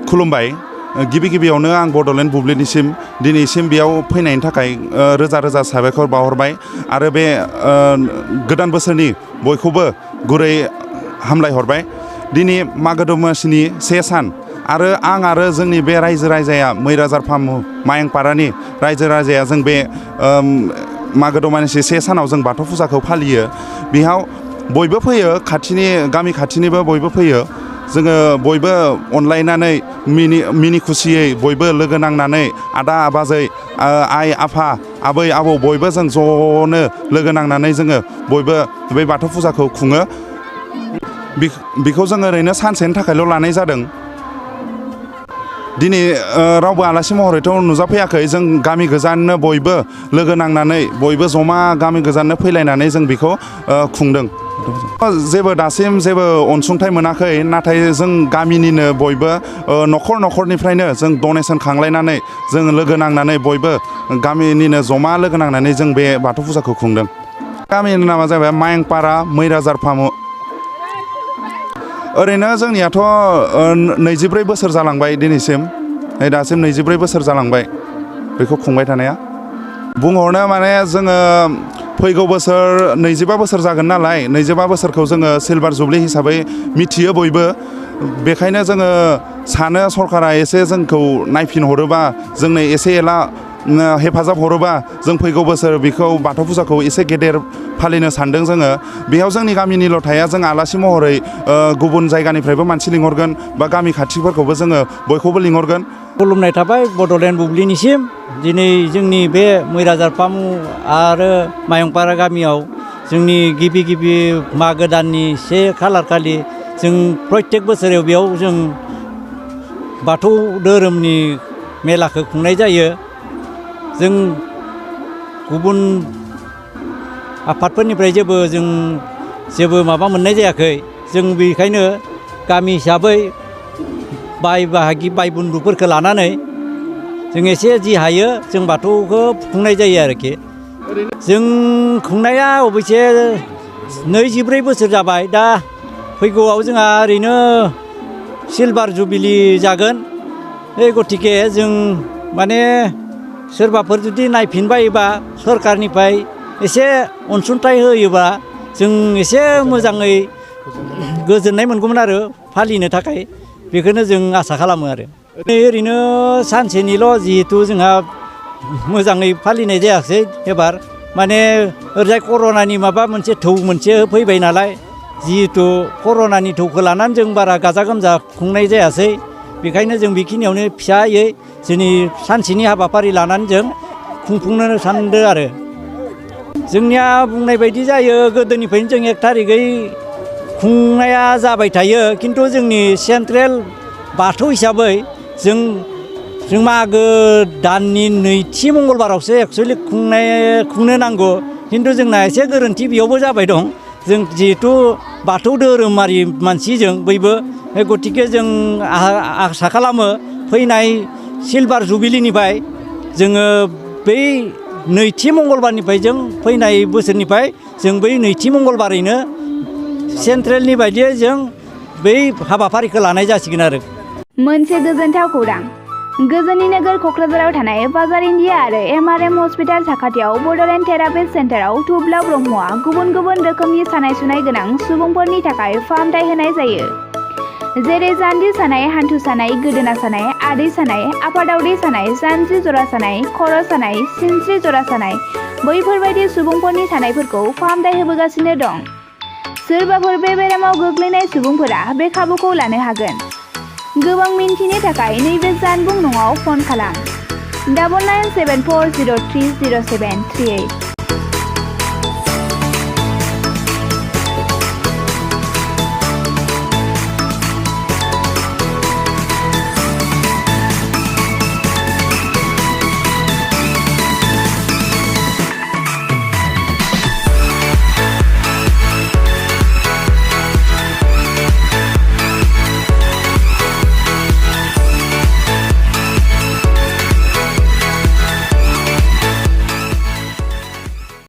खुलुमबाय गिबि गिबियावनो आं बड'लेण्ड बुब्लिनिसिम दिनैसिम बेयाव फैनायनि थाखाय रोजा रोजा साबायखर बावहरबाय आरो बे गोदान बोसोरनि बयखौबो गुरै हामलायहरबाय। दिनै मागो दमासिनि 1 सान आरो आं आरो जोंनि बे रायजो राजाया मैराजार फार्म मायंपारानि रायजो राजाया जों बे मागो दमासि 1 सानाव जों बाथौ फुजाखौ फालियो। बेयाव बयबो फैयो, गामि खाथिनिबो बयबो फैयो। जोङो बयबो अनलायनानै मिनि खुसियै बयबो लोगो नांनानै आदा बाजै आइ आफा आबै आबौ बयबो जों ज'नो लोगो नांनानै जोङो बयबो बे बाथौ फुजाखौ खुङो। बेखौ जों ओरैनो सानसेनि थाखायल' लानाय जादों। दिनै रावबो आलासि महरैथ' नुजाफैयाखै। जों गामि गोजाननो बयबो लोगो नांनानै बयबो जमा गामि गोजाननो फैलायनानै जों बेखौ खुंदों। दासिम जेबो अनसुंथाइ मोनाखै, नाथाय जों गामिनिनो बयबो न'खरनिफ्रायनो जों डनेसन खांलायनानै जों लोगो नांनानै बयबो गामिनिनो जमा लोगो नांनानै जों बे बाथौ फुजाखौ खुंदों। गामिनि नामा जाबाय मायंपारा मैराजार फार्म। ओरैनो जोंनियाथ' 24 बोसोर जालांबाय दिनैसिम, दासिम 24 बोसोर जालांबाय बेखौ खुंबाय थानाया। बुंहरनो माने जोङो फैगौ बोसोर 25 बोसोर जागोन नालाय, 25 बोसोरखौ जोङो सिलभार जुबलि हिसाबै मिथियो बयबो। बेखायनो जोङो सानो सरकारा एसे जोंखौ नायफिनहरोबा, जोंनो एसे एला हेफाजाब हरोबा जों फैगौ बोसोर बेखौ बाथौ फुजाखौ एसे गेदेर फालिनो सानदों जोङो। बेयाव जोंनि गामिनिल' थाया, जों आलासि महरै गुबुन जायगानिफ्रायबो मानसि लिंहरगोन बा गामि खाथिफोरखौबो जोङो बयखौबो लिंहरगोन। खुलुमनाय थाबाय बड'लेण्ड बुब्लिनिसिम। दिनै जोंनि बे मैराजार फार्म आरो मायंपारा गामियाव जोंनि गिबि मागो दाननि 1 खालार खालि जों प्रत्येक बोसोराव बेयाव जों बाथौ धोरोमनि मेलाखौ खुंनाय जायो। जों गुबुन आफादफोरनिफ्राय जेबो माबा मोननाय जायाखै। जों बेखायनो गामि हिसाबै बाय बाहागि बाय बन्धुफोरखौ लानानै जों एसे जि हायो जों बाथौखौ खुंनाय जायो आरोखि। जों खुंनाया अबयसे 24 बोसोर जाबाय। दा फैगौआव जोंहा ओरैनो सिलभार जुबिलि जागोन। गतिके जों माने सोरबाफोर जुदि नायफिनबायोबा सरकारनिफ्राय एसे अनसुंथाइ होयोबा जों एसे मोजाङै गोजोननाय मोनगौमोन आरो फालिनो थाखाय। बेखौनो जों आसा खालामो आरो। ओरैनो सानसेनिल' जिहेथु जोंहा मोजाङै फालिनाय जायाखिसै एबार। माने ओरैजाय कर'नानि माबा मोनसे थौ मोनसे फैबाय नालाय, जिहेथु कर'नानि थौखौ लानानै जों बारा गाजा गोमजा खुंनाय जायासै। बेखायनो जों बेखिनियावनो फिसायै जोंनि सानसेनि हाबाफारि लानानै जों खुंफुंनो सानदों आरो। जोंनिया बुंनाय बायदि जायो, गोदोनिफ्रायनो जों 1 थारिखै खुंनाया जाबाय थायो। खिन्थु जोंनि सेन्ट्रेल बाथौ हिसाबै जों मागो दाननि 2थि मंगलबारावसो एक्सुवेलि खुंनो नांगौ। खिन्थु जोंना एसे गोरोन्थि बेयावबो जाबाय दं। जों जिहेथु बाथौ धोरोमारि मानसिजों बयबो, गतिके जों आसा खालामो फैनाय सिलभार जुबिलिनिफ्राय जोङो बै 2थि मंगलबारनिफ्राय जों फैनाय बोसोरनिफ्राय जों बै 2थि मंगलबारैनो सेन्ट्रेलनि बायदियै जों बै हाबाफारिखौ लानाय जासिगोन आरो। मोनसे गोजोनथाव खौरां। गोजोननि नोगोर क'क्राझाराव थानाय बाजार इन्डिया आरो MRM हस्पिटाल साखाथियाव बड'लेण्ड थेरापिस्ट सेन्टाराव थुब्ला ब्रह्मआ गुबुन रोखोमनि सानाय सुनाय गोनां सुबुंफोरनि थाखाय फाहामथाय होनाय जायो। जेरै जान्जि सानाय, हान्थु सानाय, गोदोना सानाय, आदै सानाय, आफादावदै सानाय, जानजि जरा सानाय, खर' सानाय, सिनस्रि जरा सानाय, बैफोरबायदि सुबुंफोरनि सानायफोरखौ फाहामथाय होबोगासिनो दं। सोरबाफोर बे बेरामाव गोग्लैनाय सुबुंफोरा बे खाबुखौ लानो हागोन। गोबां मिन्थिनो थाखाय नैबे जानबुं नङाव फन खालाम 9974030738।